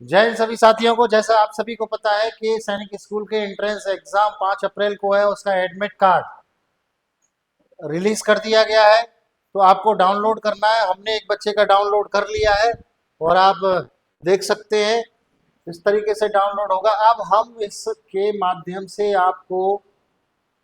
जय हिंद सभी साथियों को। जैसा आप सभी को पता है कि सैनिक स्कूल के एंट्रेंस एग्जाम 5 अप्रैल को है। उसका एडमिट कार्ड रिलीज कर दिया गया है, तो आपको डाउनलोड करना है। हमने एक बच्चे का डाउनलोड कर लिया है और आप देख सकते हैं इस तरीके से डाउनलोड होगा। अब हम इसके माध्यम से आपको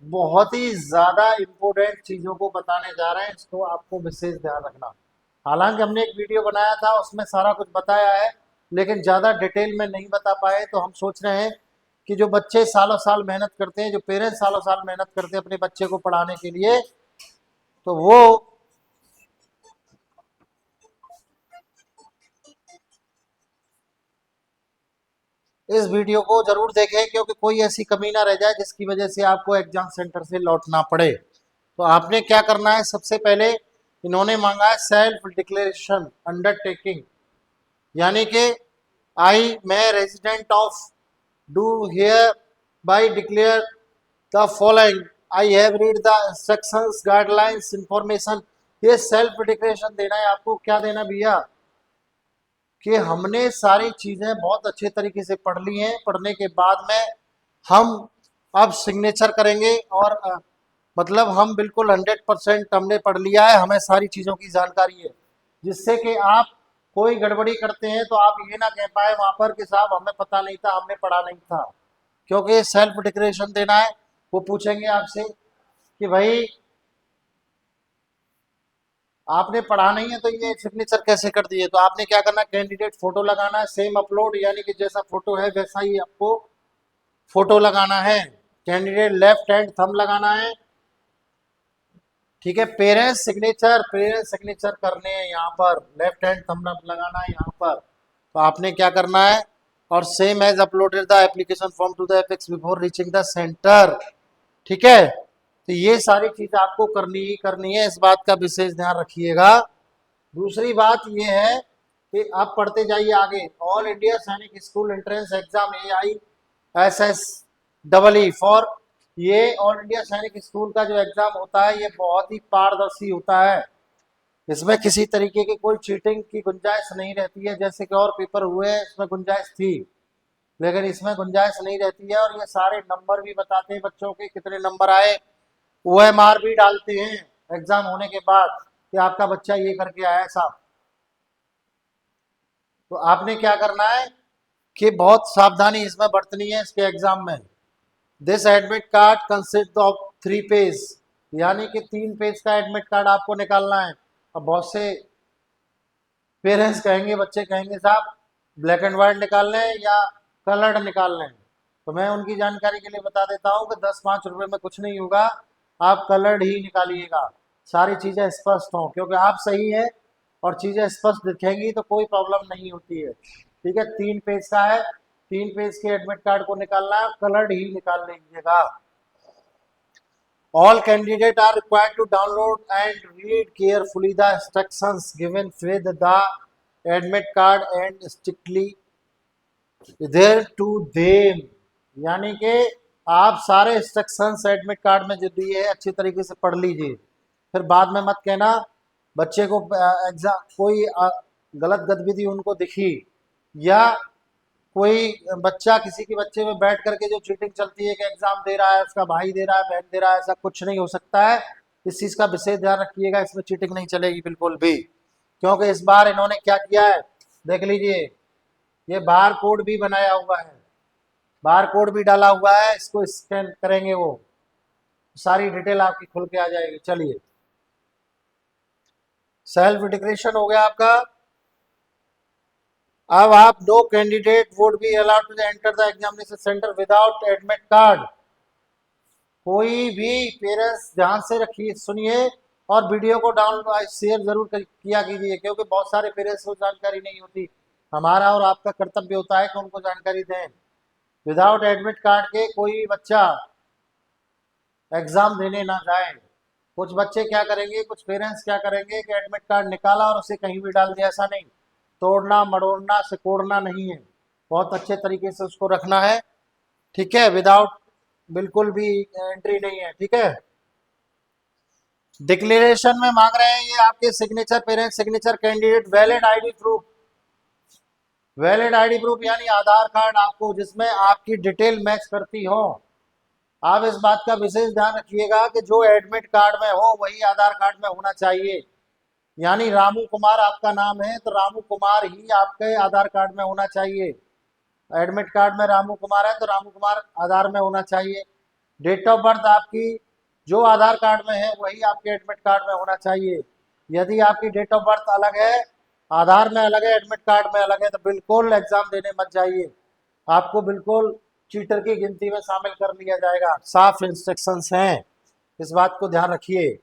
बहुत ही ज़्यादा इम्पोर्टेंट चीज़ों को बताने जा रहे हैं, इसको आपको विशेष ध्यान रखना। हालांकि हमने एक वीडियो बनाया था, उसमें सारा कुछ बताया है, लेकिन ज़्यादा डिटेल में नहीं बता पाए। तो हम सोच रहे हैं कि जो बच्चे सालों साल मेहनत करते हैं, जो पेरेंट्स सालों साल मेहनत करते हैं अपने बच्चे को पढ़ाने के लिए, तो वो इस वीडियो को जरूर देखें, क्योंकि कोई ऐसी कमी ना रह जाए जिसकी वजह से आपको एग्जाम सेंटर से लौटना पड़े। तो आपने क्या करना है, सबसे पहले इन्होंने मांगा है सेल्फ डिक्लेरेशन अंडरटेकिंग, यानी कि मैं resident of do here by declare the following, I have read the instructions guidelines information. ये सेल्फ डिक्लेरेशन देना है आपको। क्या देना भैया, कि हमने सारी चीज़ें बहुत अच्छे तरीके से पढ़ ली हैं। पढ़ने के बाद में हम अब सिग्नेचर करेंगे और मतलब हम बिल्कुल 100% हमने पढ़ लिया है, हमें सारी चीज़ों की जानकारी है, जिससे कि आप कोई गड़बड़ी करते हैं तो आप ये ना कह पाए वहाँ पर कि साहब हमें पता नहीं था, हमने पढ़ा नहीं था। क्योंकि सेल्फ डिक्लेरेशन देना है, वो पूछेंगे आपसे कि भाई आपने पढ़ा नहीं है तो ये सिग्नेचर कैसे कर दिए। तो आपने क्या करना, कैंडिडेट फोटो लगाना है, सेम अपलोड, यानी कि जैसा फोटो है वैसा ही आपको फोटो लगाना है। कैंडिडेट लेफ्ट हैंड थंब लगाना है, ठीक है। पेरेंट्स सिग्नेचर करने हैं यहाँ पर, लेफ्ट हैंड थंब लगाना है यहाँ पर। तो आपने क्या करना है, और same as uploaded the application form to the apex before reaching the centre, ठीक है। तो ये सारी चीज आपको करनी ही करनी है, इस बात का विशेष ध्यान रखिएगा। दूसरी बात ये है कि आप पढ़ते जाइए आगे। ऑल इंडिया सैनिक school entrance exam AISSEE for, ये ऑल इंडिया सैनिक स्कूल का जो एग्जाम होता है ये बहुत ही पारदर्शी होता है। इसमें किसी तरीके की कोई चीटिंग की गुंजाइश नहीं रहती है। जैसे कि और पेपर हुए हैं इसमें गुंजाइश थी, लेकिन इसमें गुंजाइश नहीं रहती है। और ये सारे नंबर भी बताते हैं बच्चों के कितने नंबर आए, OMR भी डालते हैं एग्जाम होने के बाद कि आपका बच्चा ये करके आया साहब। तो आपने क्या करना है कि बहुत सावधानी इसमें बरतनी है इसके एग्जाम में। This admit card consist of 3 page, यानी कि 3 पेज का एडमिट कार्ड आपको निकालना है। अब बहुत से पेरेंट्स कहेंगे, बच्चे कहेंगे साहब ब्लैक एंड व्हाइट निकाल लें या कलर्ड निकाल लें। तो मैं उनकी जानकारी के लिए बता देता हूँ कि 10-5 रुपए में कुछ नहीं होगा, आप कलर्ड ही निकालिएगा, सारी चीज़ें स्पष्ट हों। क्योंकि आप सही है और चीज़ें स्पष्ट दिखेंगी तो कोई प्रॉब्लम नहीं होती है, ठीक है। 3 पेज का है, 3 पेज के एडमिट कार्ड को निकालना है, कलर्ड ही निकाल लीजिएगा। All candidates are required to download and read carefully the instructions given with the admit card and strictly adhere to them, यानी कि आप सारे इंस्ट्रक्शंस एडमिट कार्ड में जो दिए हैं अच्छी तरीके से पढ़ लीजिए। फिर बाद में मत कहना बच्चे को एग्जाम कोई गलत गतिविधि उनको दिखी, या कोई बच्चा किसी के बच्चे में बैठ करके जो चीटिंग चलती है कि एग्जाम दे रहा है, उसका भाई दे रहा है, बहन दे रहा है, ऐसा कुछ नहीं हो सकता है। इस चीज़ का विशेष ध्यान रखिएगा, इसमें चीटिंग नहीं चलेगी बिल्कुल भी। क्योंकि इस बार इन्होंने क्या किया है, देख लीजिए, ये बार कोड भी बनाया हुआ है, बार कोड भी डाला हुआ है। इसको स्कैन करेंगे वो सारी डिटेल आपकी खुल के आ जाएगी। चलिए, सेल्फ डिक्लेरेशन हो गया आपका। अब आप, no candidate would be allowed to enter the examination centre without admit card. कोई भी पेरेंट्स ध्यान से रखिए, सुनिए, और वीडियो को डाउनलोड शेयर जरूर किया कीजिए, क्योंकि बहुत सारे पेरेंट्स को जानकारी नहीं होती। हमारा और आपका कर्तव्य होता है कि उनको जानकारी दें। विदाउट एडमिट कार्ड के कोई भी बच्चा एग्जाम देने ना जाए। कुछ बच्चे क्या करेंगे, कुछ पेरेंट्स क्या करेंगे कि एडमिट कार्ड निकाला और उसे कहीं भी डाल दिया। ऐसा नहीं, तोड़ना मड़ोड़ना सिकोड़ना नहीं है, बहुत अच्छे तरीके से उसको रखना है, ठीक है। विदाउट बिल्कुल भी एंट्री नहीं है, ठीक है। डिक्लेरेशन में मांग रहे हैं ये आपके signature, parents signature, candidate valid ID proof, valid ID proof यानी आधार कार्ड आपको जिसमें आपकी डिटेल मैच करती हो। आप इस बात का विशेष ध्यान रखिएगा कि जो एडमिट कार्ड में हो वही आधार कार्ड में होना चाहिए। यानी रामू कुमार आपका नाम है तो रामू कुमार ही आपके आधार कार्ड में होना चाहिए। एडमिट कार्ड में रामू कुमार है तो रामू कुमार आधार में होना चाहिए। डेट ऑफ बर्थ आपकी जो आधार कार्ड में है वही आपके एडमिट कार्ड में होना चाहिए। यदि आपकी डेट ऑफ बर्थ अलग है, आधार में अलग है, एडमिट कार्ड में अलग है, तो बिल्कुल एग्जाम देने मत जाइए। आपको बिल्कुल चीटर की गिनती में शामिल कर लिया जाएगा। साफ इंस्ट्रक्शंस हैं, इस बात को ध्यान रखिए।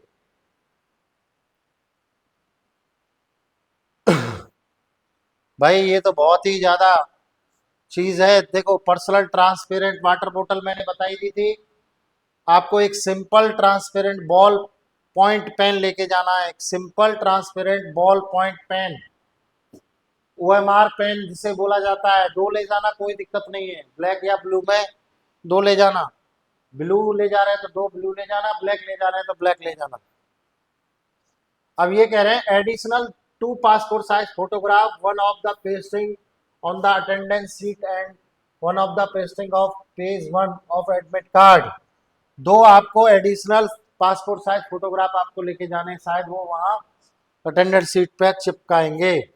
भाई ये तो बहुत ही ज्यादा चीज है। देखो, पर्सनल ट्रांसपेरेंट वाटर बोतल मैंने बताई दी थी आपको। एक simple transparent ball point pen लेके जाना है। एक simple transparent ball point pen, OMR pen जिसे बोला जाता है, दो ले जाना, कोई दिक्कत नहीं है। ब्लैक या ब्लू में दो ले जाना। ब्लू ले जा रहे हैं तो दो ब्लू ले जाना, ब्लैक ले जा रहे हैं तो ब्लैक ले जाना। अब ये कह रहे हैं additional 2 passport size photograph, one of the pasting on the attendance seat and one of the pasting of page 1 of admit card. दो आपको एडिशनल पासपोर्ट साइज फोटोग्राफ आपको लेके जाने, शायद वो वहां अटेंडेंस सीट पे चिपकाएंगे।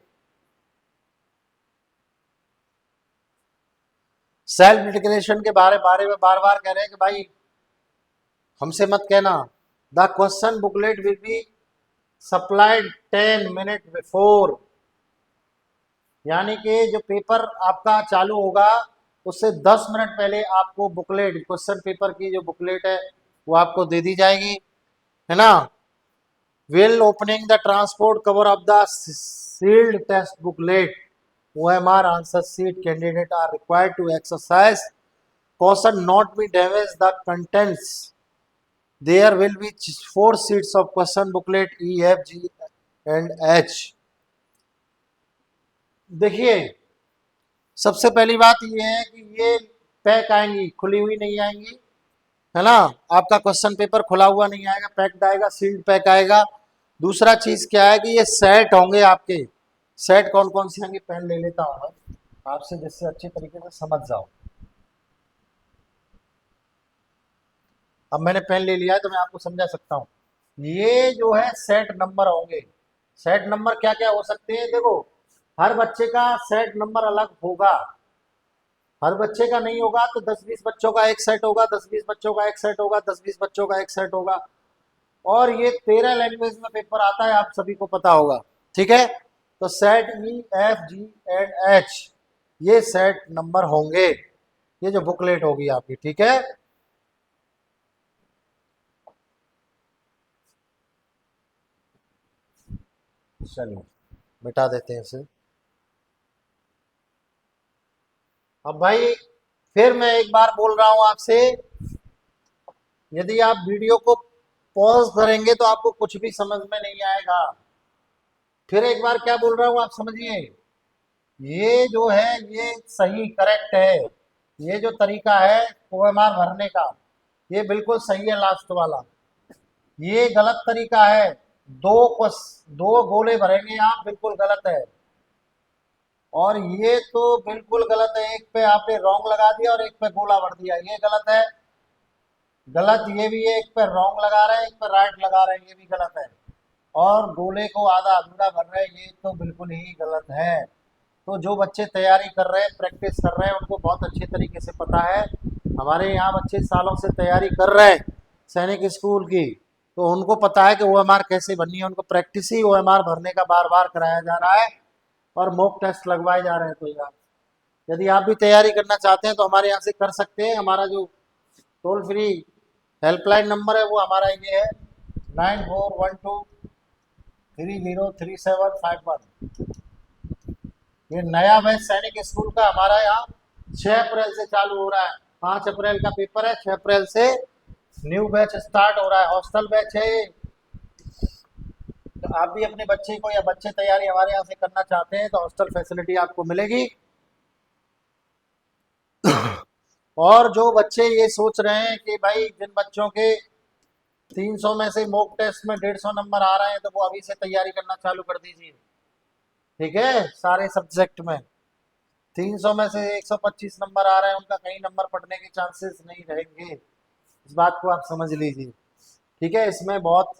सेल्फ डिक्लेरेशन के बारे में बार बार कह रहे हैं कि भाई हमसे मत कहना। The question booklet will be supplied 10 minute before. यानी कि जो पेपर आपका चालू होगा उससे 10 मिनट पहले आपको बुकलेट, क्वेश्चन पेपर की जो बुकलेट है वो आपको दे दी जाएगी, है ना। Will opening the transport cover of the sealed test booklet, OMR answer sheet candidate are required to exercise caution not be damage the contents. There will be 4 sheets of question booklet E, F, G and H. देखिए, सबसे पहली बात ये है कि ये pack आएंगी, खुली हुई नहीं आएंगी, है ना। आपका क्वेश्चन पेपर खुला हुआ नहीं आएगा, पैक्ड आएगा, सील्ड पैक आएगा। दूसरा चीज क्या है कि ये सेट होंगे आपके। सेट कौन कौन सी होंगी, पेन ले लेता हूँ आपसे जिससे अच्छी तरीके से समझ जाओ। अब मैंने पेन ले लिया है तो मैं आपको समझा सकता हूँ। ये जो है सेट नंबर होंगे। सेट नंबर क्या क्या हो सकते हैं, देखो हर बच्चे का सेट नंबर अलग होगा। हर बच्चे का नहीं होगा तो 10-20 बच्चों का एक सेट होगा, 10-20 बच्चों का एक सेट होगा, 10-20 बच्चों का एक सेट होगा। और ये 13 लैंग्वेज में पेपर आता है, आप सभी को पता होगा, ठीक है। तो set E, F, G and H ये सेट नंबर होंगे, ये जो बुकलेट होगी आपकी, ठीक है। चलिए मिटा देते हैं इसे। अब भाई फिर मैं एक बार बोल रहा हूं आपसे, यदि आप वीडियो को पॉज करेंगे तो आपको कुछ भी समझ में नहीं आएगा। फिर एक बार क्या बोल रहा हूं आप समझिए। ये जो है ये सही करेक्ट है। ये जो तरीका है OMR भरने का ये बिल्कुल सही है, लास्ट वाला। ये गलत तरीका है। दो गोले भरेंगे आप, बिल्कुल गलत है। और ये तो बिल्कुल गलत है, एक पे आपने रॉन्ग लगा दिया और एक पे गोला भर दिया, ये गलत है। गलत ये भी है, एक पे रॉन्ग लगा रहे हैं, एक पे राइट लगा रहे हैं, ये भी गलत है। और गोले को आधा अधूरा भर रहे हैं, ये तो बिल्कुल ही गलत है। तो जो बच्चे तैयारी कर रहे हैं, प्रैक्टिस कर रहे हैं, उनको बहुत अच्छे तरीके से पता है। हमारे यहाँ बच्चे सालों से तैयारी कर रहे हैं सैनिक स्कूल की, तो उनको पता है कि OMR कैसे बननी है। उनको प्रैक्टिस ही OMR भरने का बार बार कराया जा रहा है और मॉक टेस्ट लगवाए जा रहे हैं। तो यार यदि आप भी तैयारी करना चाहते हैं तो हमारे यहाँ से कर सकते हैं। हमारा जो टोल फ्री हेल्पलाइन नंबर है वो हमारा ये है 9412303751। ये नया बैच सैनिक स्कूल का हमारा यहाँ 6 अप्रैल से चालू हो रहा है। 5 अप्रैल का पेपर है, 6 अप्रैल से न्यू बैच स्टार्ट हो रहा है। हॉस्टल बैच है ये। तो आप भी अपने बच्चे को या बच्चे तैयारी हमारे यहाँ से करना चाहते हैं तो हॉस्टल फैसिलिटी आपको मिलेगी। और जो बच्चे ये सोच रहे हैं कि भाई जिन बच्चों के 300 में से मॉक टेस्ट में 150 नंबर आ रहे हैं तो वो अभी से तैयारी करना चालू कर दीजिए, ठीक है, सारे सब्जेक्ट में। 300 में से 125 नंबर आ रहे हैं, उनका कहीं नंबर पढ़ने के चांसेस नहीं रहेंगे। इस बात को आप समझ लीजिए, ठीक है। इसमें बहुत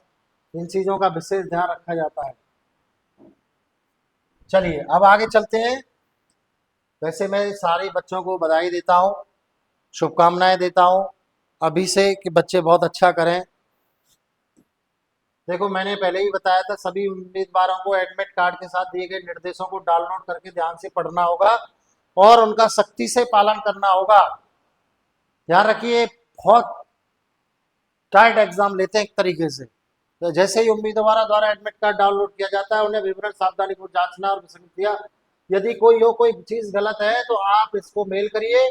इन चीज़ों का विशेष ध्यान रखा जाता है। चलिए अब आगे चलते हैं। वैसे मैं सारे बच्चों को बधाई देता हूँ, शुभकामनाएं देता हूँ अभी से कि बच्चे बहुत अच्छा करें। देखो मैंने पहले ही बताया था, सभी उम्मीदवारों को एडमिट कार्ड के साथ दिए गए निर्देशों को डाउनलोड करके ध्यान से पढ़ना होगा और उनका सख्ती से पालन करना होगा। ध्यान रखिए, बहुत टाइट एग्जाम लेते हैं एक तरीके से। तो जैसे ही उम्मीदवारों द्वारा एडमिट कार्ड डाउनलोड किया जाता है, उन्हें विवरण सावधानीपूर्वक जांचना और विसंगतियां यदि कोई चीज गलत है तो आप इसको मेल करिए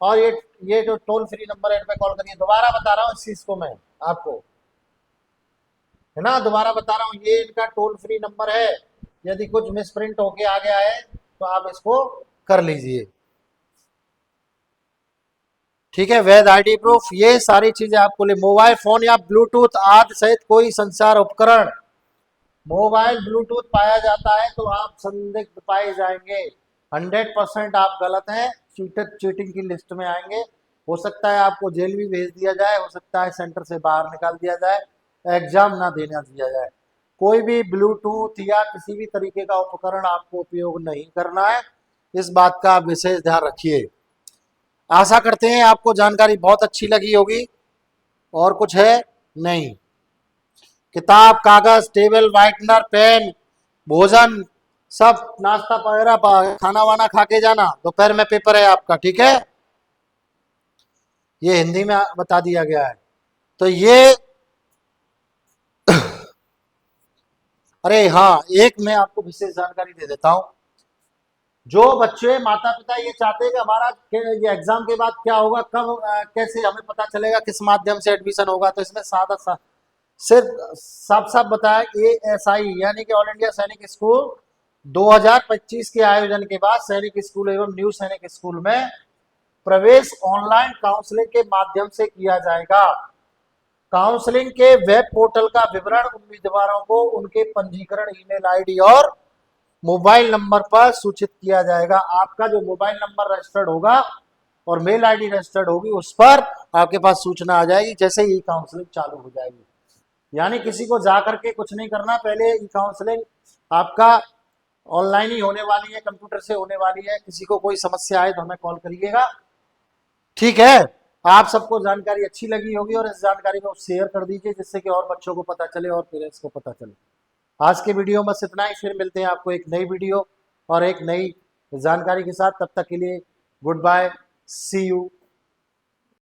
और ये जो टोल फ्री नंबर है इन पे कॉल करिए। दोबारा बता रहा हूँ इस चीज को मैं आपको, है ना, दोबारा बता रहा हूँ, ये इनका टोल फ्री नंबर है। यदि कुछ मिसप्रिंट होके आ गया है तो आप इसको कर लीजिए, ठीक है। वैध आईडी प्रूफ, ये सारी चीजें आपको ले, मोबाइल फोन या ब्लूटूथ आदि सहित कोई संचार उपकरण, मोबाइल ब्लूटूथ पाया जाता है तो आप संदिग्ध पाए जाएंगे। 100% आप गलत हैं, चीटिंग की लिस्ट में आएंगे। हो सकता है आपको जेल भी भेज दिया जाए, हो सकता है सेंटर से बाहर निकाल दिया जाए, एग्जाम ना देना दिया जाए। कोई भी ब्लूटूथ या किसी भी तरीके का उपकरण आपको उपयोग नहीं करना है, इस बात का आप विशेष ध्यान रखिए। आशा करते हैं आपको जानकारी बहुत अच्छी लगी होगी। और कुछ है नहीं, किताब, कागज, टेबल, व्हाइटनर, पेन, भोजन, सब नाश्ता वगैरह खाना वाना खा के जाना। दोपहर में पेपर है आपका, ठीक है। ये हिंदी में बता दिया गया है। तो ये अरे हाँ, एक मैं आपको विशेष जानकारी दे देता हूं। जो बच्चे माता पिता ये चाहते हैं कि हमारा ये एग्जाम के बाद क्या होगा, कब कैसे हमें पता चलेगा, किस माध्यम से एडमिशन होगा, तो इसमें सादा सा सिर्फ साफ साफ बताया, ASI यानी कि ऑल इंडिया सैनिक स्कूल 2025 के आयोजन के बाद सैनिक स्कूल एवं न्यू सैनिक स्कूल में प्रवेश ऑनलाइन काउंसलिंग के माध्यम से किया जाएगा। काउंसलिंग के वेब पोर्टल का विवरण उम्मीदवारों को उनके पंजीकरण, ईमेल आईडी और मोबाइल नंबर पर सूचित किया जाएगा। आपका जो मोबाइल नंबर रजिस्टर्ड होगा और मेल आईडी रजिस्टर्ड होगी, उस पर आपके पास सूचना आ जाएगी जैसे ही काउंसलिंग चालू हो जाएगी। यानी किसी को जा करके कुछ नहीं करना, पहले ई काउंसलिंग आपका ऑनलाइन ही होने वाली है, कंप्यूटर से होने वाली है। किसी को कोई समस्या आए तो हमें कॉल करिएगा, ठीक है। आप सबको जानकारी अच्छी लगी होगी और इस जानकारी को शेयर कर दीजिए जिससे कि और बच्चों को पता चले और पेरेंट्स को पता चले। आज के वीडियो में बस इतना ही, फिर मिलते हैं आपको एक नई वीडियो और एक नई जानकारी के साथ। तब तक के लिए गुड बाय, सी यू।